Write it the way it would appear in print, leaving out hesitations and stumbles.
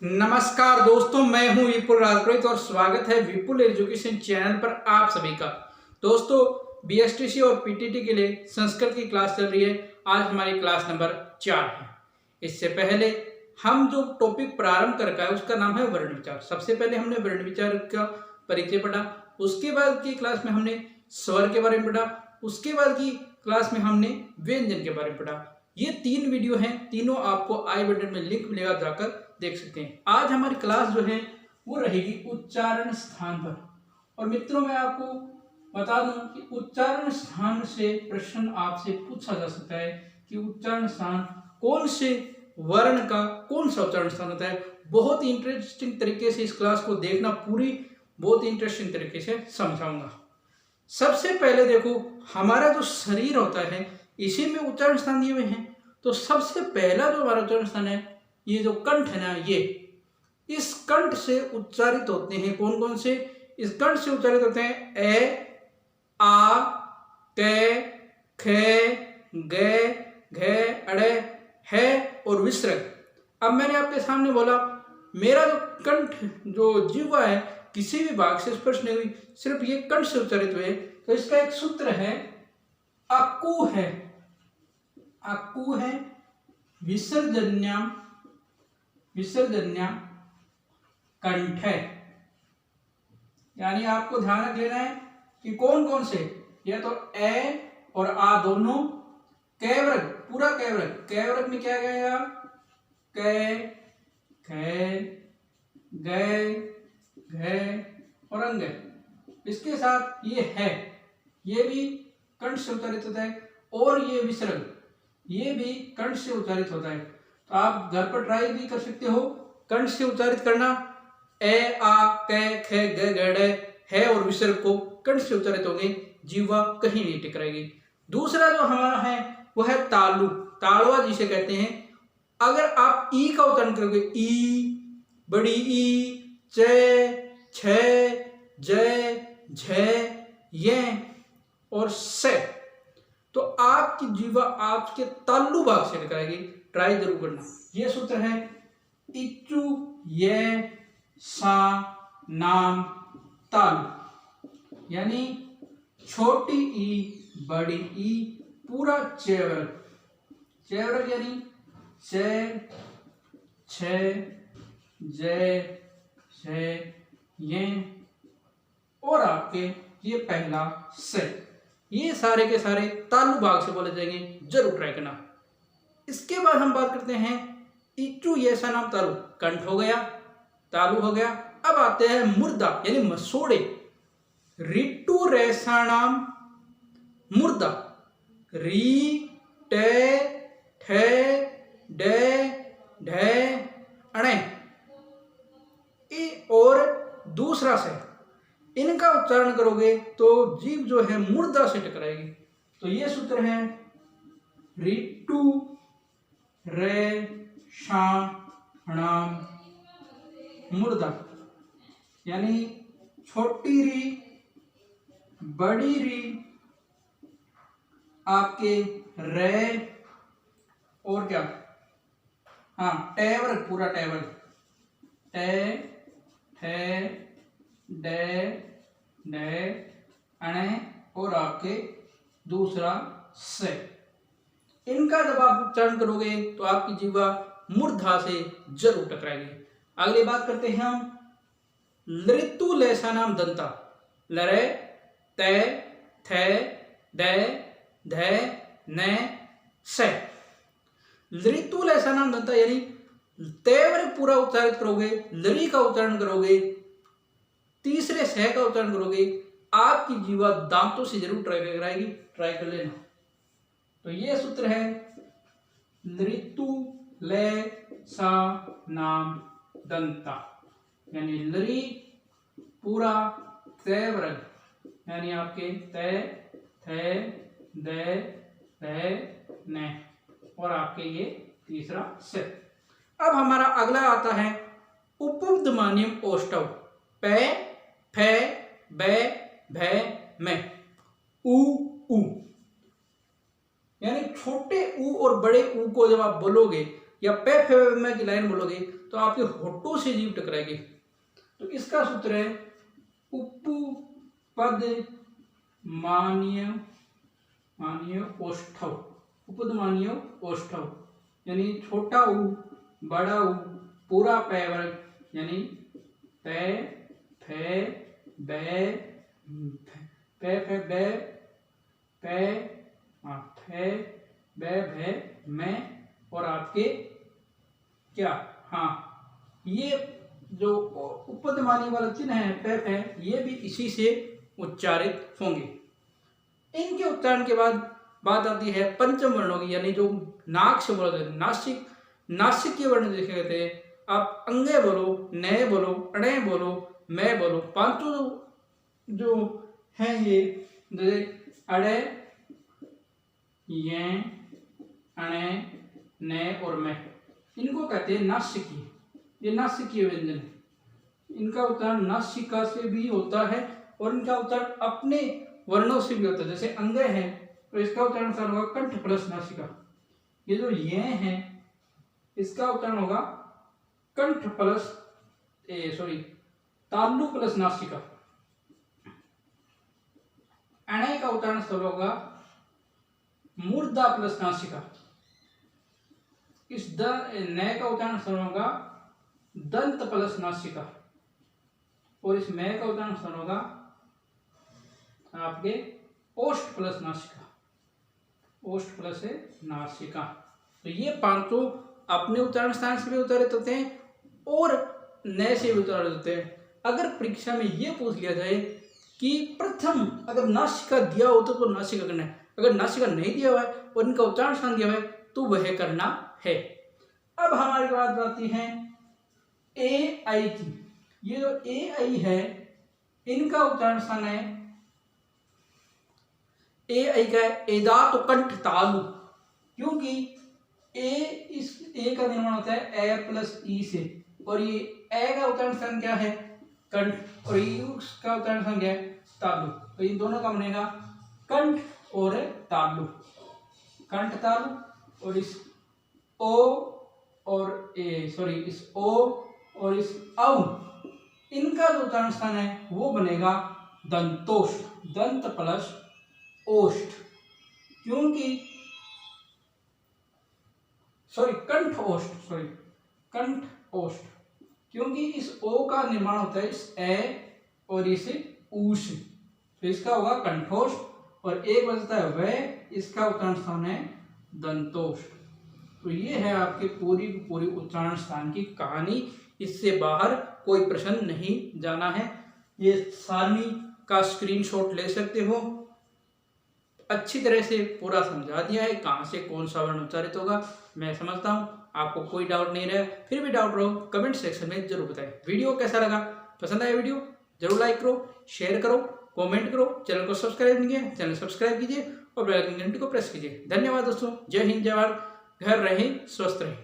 नमस्कार दोस्तों, मैं हूं विपुल राजपुरोहित और स्वागत है विपुल एजुकेशन चैनल पर आप सभी का। दोस्तों, बीएसटीसी और पीटीटी के लिए संस्कृत की क्लास चल रही है। आज हमारी क्लास नंबर 4 है। इससे पहले हम जो टॉपिक प्रारंभ कर रखा है उसका नाम है वर्ण विचार। सबसे पहले हमने वर्ण विचार का परिचय पढ़ा, उसके बाद की क्लास में हमने स्वर के बारे में पढ़ा, उसके बाद की क्लास में हमने व्यंजन के बारे में पढ़ा। ये 3 वीडियो हैं, तीनों आपको आई बटन में लिंक मिलेगा, जाकर देख सकते हैं। आज हमारी क्लास जो है वो रहेगी उच्चारण स्थान पर। और मित्रों, मैं आपको बता दूं कि उच्चारण स्थान से प्रश्न आपसे पूछा जा सकता है कि उच्चारण स्थान कौन से वर्ण का कौन सा उच्चारण स्थान होता है। बहुत ही इंटरेस्टिंग तरीके से इस क्लास को देखना, पूरी बहुत ही इंटरेस्टिंग तरीके से समझाऊंगा। सबसे पहले देखो, हमारा जो शरीर होता है इसी में उच्चारण स्थान दिए हुए हैं। तो सबसे पहला जो हमारा उच्चारण स्थान है, ये जो कंठ है ना, ये इस कंठ से उच्चारित होते हैं। कौन कौन से इस कंठ से उच्चारित होते हैं? ए, आ, क, ख, ग, घ, अड़े, है और विसर्ग। अब मैंने आपके सामने बोला मेरा जो कंठ, जो जीवा है, किसी भी भाग से स्पर्श नहीं हुई, सिर्फ ये कंठ से उच्चारित हुए। तो इसका एक सूत्र है, अक्कु है। अक्कु है विसर्जन्याम कंठ है। यानी आपको ध्यान रख लेना है कि कौन कौन से, ये तो ए और आ दोनों कैवर्ग, पूरा कैवर्ग। कैवर्ग में क्या गया? क, ख, ग, घ और अंग। इसके साथ ये है, ये भी कंठ से उच्चारित होता है। और ये विसर्ग, ये भी कंठ से उच्चारित होता है। तो आप घर पर ट्राई भी कर सकते हो कंठ से उच्चारित करना। ए, आ, क, ख, ग, घ, है और विसर्ग को कंठ से उच्चारित होंगे, जीवा कहीं नहीं टकराएगी। दूसरा जो हमारा है वो है तालु, ताड़वा जिसे कहते हैं। अगर आप ई का उच्चारण करोगे, ई, बड़ी ई, च, छ, ज, झ, य और से, तो आपकी जीवा आपके तालु भाग से टकराएगी। ट्राई जरूर करना। ये सूत्र है, इच्चु ये सा नाम तालु। यानी छोटी ई, बड़ी ई, पूरा चैवर्ग। चैवर्ग यानी च, छ, ज, झ, ये और आपके ये पहला से, ये सारे के सारे तालु भाग से बोले जाएंगे। जरूर ट्राई करना। इसके बाद हम बात करते हैं इच्चु ऐसा नाम तालु। कंठ हो गया, तालु हो गया। अब आते हैं मुर्दा यानी मसोड़े। रिट्टू रेसाणाम मुर्दा। री, टे, ठे, डे, ढे, अणे और दूसरा से, इनका उच्चारण करोगे तो जीभ जो है मुर्दा से टकराएगी। तो ये सूत्र है, रिट्टू रे शाणाम मुर्दा। यानी छोटी री, बड़ी री, आपके रे और क्या, हाँ, टैवर्ग, पूरा टैवर्ग। टे, ठे, डे, डे, अणे और आपके दूसरा से। इनका जब आप उच्चारण करोगे तो आपकी जीवा मूर्धा से जरूर टकराएगी। अगली बात करते हैं हम लृतु लेसा नाम दंता। लरे, ते, थे, दे, धे, ने, से। लृतु लेसा नाम दंता यानी तेवर पूरा उच्चारित करोगे, लरी का उच्चारण करोगे, तीसरे सह का उच्चारण करोगे, आपकी जीवा दांतों से जरूर ट्राई कराएगी। ट्राई कर लेना। तो ये सूत्र है, लृतु ले सा नाम दंता। यानी लरी पूरा तैवर्ग, यानी आपके ते, थे, दे, धे, ने और आपके ये तीसरा से। अब हमारा अगला आता है उपपदमान्यम ओष्ठव। पे, फे, बे, भे, में। उ, उ यानी छोटे ऊ और बड़े ऊ को जब आप बोलोगे या पे फे में की लाइन बोलोगे तो आपके होठों से जीभ टकराएगी। तो इसका सूत्र है उपपद मानीय ओष्ठव। उपपदमानीय ओष्ठव यानी छोटा ऊ बड़ा ऊ पूरा पै वर्ग यानी पै फै बै पै फै बै पै फै बै भै मैं और आपके क्या ये जो उपपदमानी वाला चिन्ह है पैप है ये भी इसी से उच्चारित होंगे। इनके उच्चारण के बाद बात आती है पंचम वर्णों की, यानी जो नाक से बोला जाता है नासिक के वर्ण देखे कहते हैं। आप अंगे बोलो, नए बोलो, अणे बोलो, मैं बोलो, पांचों जो हैं ये जैसे अड़े, ये, अणे, नए और मैं, इनको कहते हैं नासिकी। ये नासिकीय व्यंजन है। इनका उच्चारण नासिका से भी होता है और इनका उच्चारण अपने वर्णों से भी होता है। जैसे अंगे है तो इसका उच्चारण सर होगा कंठ प्लस नासिका। ये जो ये है इसका उच्चारण होगा कंठ प्लस तालु प्लस नासिका। अणे का उच्चारण सर होगा मूर्धा प्लस नासिका। इस नए का उच्चारण सर होगा दंत प्लस नासिका और इस मैं का उच्चारण सर होगा आपके ओष्ठ प्लस नासिका। ओष्ठ प्लस है नासिका। तो ये पांचों अपने उच्चारण स्थान से भी उच्चारित होते हैं और नए से भी उच्चारित होते हैं। अगर परीक्षा में ये पूछ लिया जाए कि प्रथम अगर नासिका दिया हो तो नासिका करना है, अगर नासिका नहीं दिया हुआ है और इनका उच्चारण स्थान दिया हुआ है तो वह करना है। अब हमारी बात आती है ए आई की। ये जो ए आई है इनका उच्चारण स्थान है ए आई का है एदात कंठ तालु, क्योंकि ए इस ए का निर्माण होता है ए प्लस ई से और ये ए का उच्चारण स्थान क्या है कंठ और यू का उच्चारण स्थान क्या है तालु। तो इन दोनों का बनेगा कंठ और तालु, कंठ तालु। और इस ओ और इस ओ और इस औ इनका जो उच्चारण स्थान है वो बनेगा दंतोष्ठ, दंत प्लस ओष्ठ, क्योंकि कंठ ओष्ठ, क्योंकि इस ओ का निर्माण होता है इस ए और इस ऊ से। तो इसका होगा कंठोष्ठ और एक बचता है वह, इसका उच्चारण स्थान है दंतोष्ठ। तो ये है आपके पूरी उच्चारण स्थान की कहानी। इससे बाहर कोई प्रश्न नहीं जाना है। ये सारणी का स्क्रीनशॉट ले सकते हो। अच्छी तरह से पूरा समझा दिया है कहाँ से कौन सा वर्ण उच्चारित होगा। मैं समझता हूँ आपको कोई डाउट नहीं रहा। फिर भी डाउट रहो कमेंट सेक्शन में जरूर बताएं। वीडियो कैसा लगा, पसंद आया वीडियो जरूर लाइक करो, शेयर करो, कमेंट करो। चैनल को सब्सक्राइब नहीं किया चैनल सब्सक्राइब कीजिए और बेल आइकन घंटी को प्रेस कीजिए। धन्यवाद दोस्तों। जय हिंद, जय भारत। घर रहें, स्वस्थ रहें।